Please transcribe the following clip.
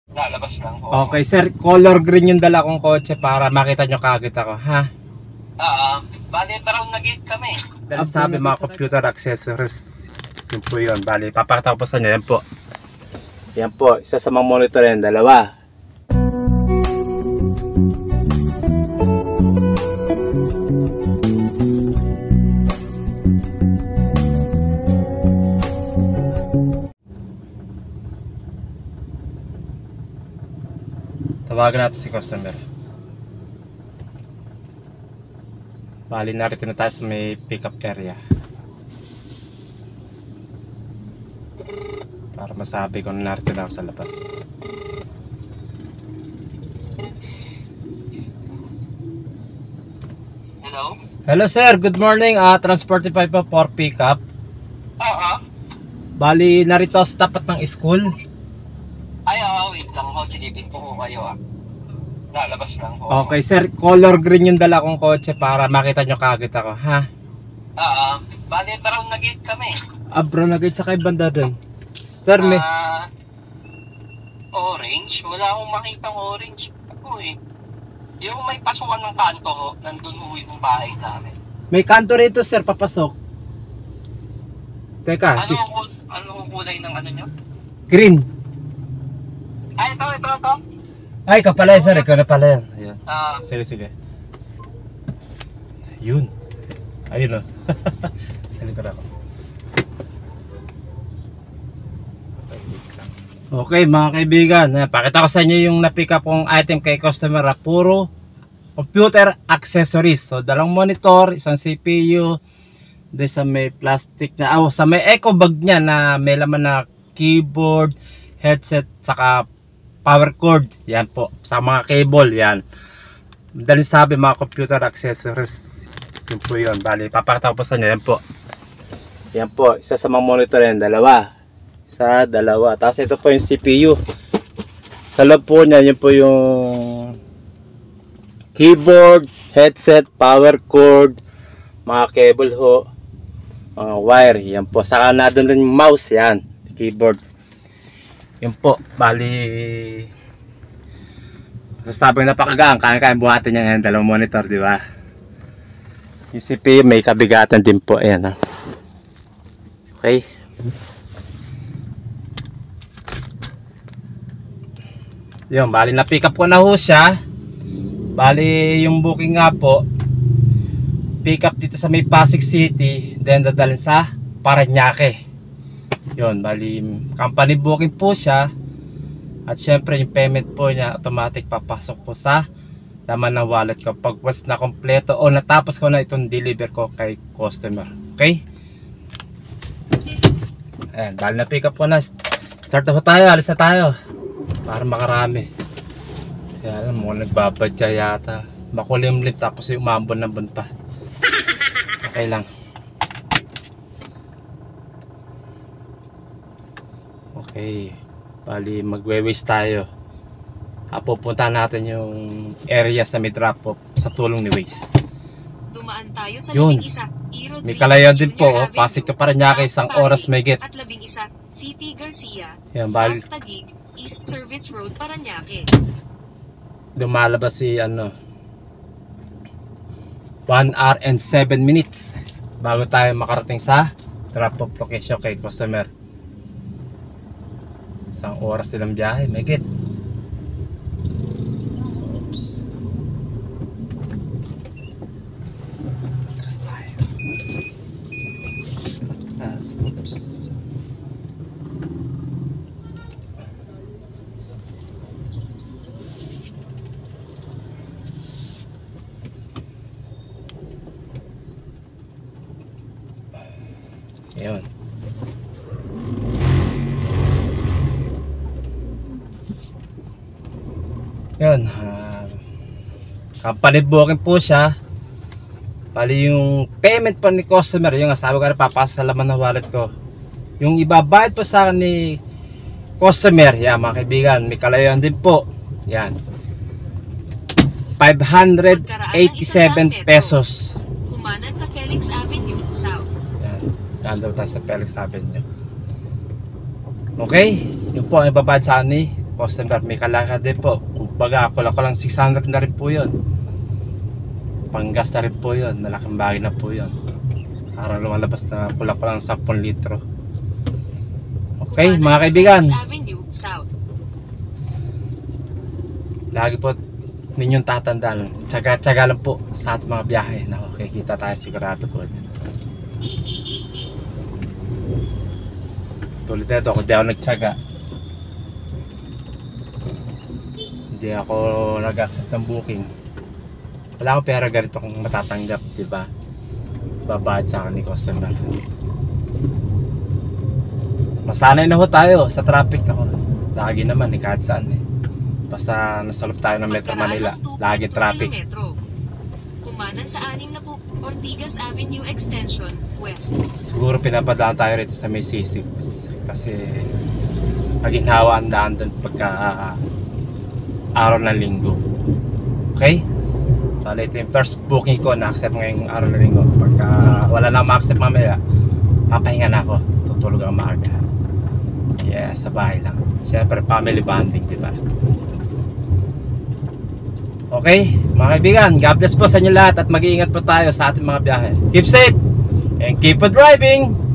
Lalabas lang po. Okay sir, color green yung dala kong kotse para makita nyo kagad ako, ha? Bali, pero nag-gate kami. Dahil sabi mga computer accessories, yun po yun. Bali, papakita ko po sa inyo, yan po. Yan po, isa sa mga monitor yan, dalawa. Tawagan natin si customer. Bali, narito na tayo sa may pickup area para masabi kung narito na ako sa labas. Hello? Hello sir, good morning. Transportify po for pickup. Bali, narito sa tapat ng school. Wait lang ho. Sige, bit po kayo Lalabas lang po. Okay sir, color green yung dala kong kotse para makita nyo kagad ako, ha? Bali, pero nag-gate kami. Bro, nagay sa kay banda dun. Sir, may... Orange? Wala akong makitang orange. Yung may pasukan ng kanto ho, nandun ho yung bahay namin. May kanto rito sir, papasok. Teka, Ano kulay ng ano nyo? green. Ito. Ay, kapala yan sir, ikaw na pala yan. Ayan. Sige. Ayun. Ayun o. Sa likod ako. Okay mga kaibigan, pakita ko sa inyo yung na-pick up kong item kay customer. Puro computer accessories. So, dalawang monitor, isang CPU, sa may plastic na, sa may eco bag niya na may laman na keyboard, headset, saka power cord. Yan po, sa mga cable, yan. Madaling sabi mga computer accessories. Yun po yun. Bali, papakita ko po sa inyo. Yan po. Yan po, isa sa mga monitor yan, dalawa. Isa, dalawa. Tapos ito po yung CPU. Sa loob po niya, yun po yung keyboard, headset, power cord, mga cable ho, mga wire. Yan po. Saka na doon rin yung mouse. Yan, keyboard. Yan po. Bali, sasabi ng napakagaan. Kaya buhatin niya yan. Dalawang monitor, di ba? Yung CPU may kabigatan din po. Ayan. Okay. Yun, bali na pick up ko na ho siya. Bali yung booking nga po, pick up dito sa may Pasig City, then dadalhin sa Parañaque. Yun, bali company booking po siya. At syempre yung payment po niya automatic papasok po sa laman ng wallet ko pag once na kompleto o natapos ko na itong deliver ko kay customer. Okay? Ayan, bali na pick up ko na. Start na ho tayo, alis na tayo para makarami. Kaya alam mo, nagbabadya yata. Makulimlim tapos yung umambon-ambon pa. Okay lang. Okay. Bali, magwe-waste tayo. Pupunta natin yung area sa may drop off sa tulong ni Waze. Dumaan tayo sa Yun. 11, May kalayan din po. Pasig to Parañaque, isang oras may get. At 11, CP Garcia, Yan, bali. South Taguig, East Service Road, Parañaque. Lumalabas si 1 hour and 7 minutes bago tayo makarating sa drop off location kay customer. Isang oras din ang biyahe, may get. Oops. Atras tayo. Oops. Yun. Yun. Company booking po siya. Bali yung payment po ni customer, yung sabi ko na papasa sa laman ng wallet ko. Yung ibabayad po sa akin ni customer, yan mga kaibigan, may kalayuan din po. Yan. 587 pesos. Kumanan sa Felix Avenue, South. Yan. Yan daw tayo sa Felix Avenue. Okay? Yun po ang ibabayad sa akin ni customer, may kalakad din po. Kumbaga, kulang 600 na rin po yun. Panggas na rin po yun. Malaking bagay na po yun. Parang lumalabas na kulang 10 litro. Okay, Kumanan mga sa kaibigan. Felix Avenue South. Lagi po ninyong tatandaan. Tsaga-tsaga lang po sa ating mga biyahe. Na okay, kita tayo sigurado po. Tulad nito, kung di ako nagtsaga, hindi ako nag-accept ng booking, wala akong pera ganito kung matatanggap, diba? Babad sa akin ni customer. Masanay na ho tayo sa traffic ako. Lagi naman kahit saan basta nasalop tayo ng Metro Manila, lagi traffic. Kilometro. Kumanan sa 6 na po Ortigas Avenue Extension West. Siguro pinapadaan tayo rito sa may C6 kasi maginhawa ang daan doon pagka araw ng linggo. Okay? So ito yung first booking ko na accept ngayong araw ng linggo. Pagka wala na ma-accept mamaya, papahinga na ako, tutulog ang maaga. Yes, sa bahay lang. Siyempre family bonding, diba? Okay, mga kaibigan, God bless po sa inyo lahat at mag-iingat po tayo sa ating mga biyahe. Keep safe and keep on driving!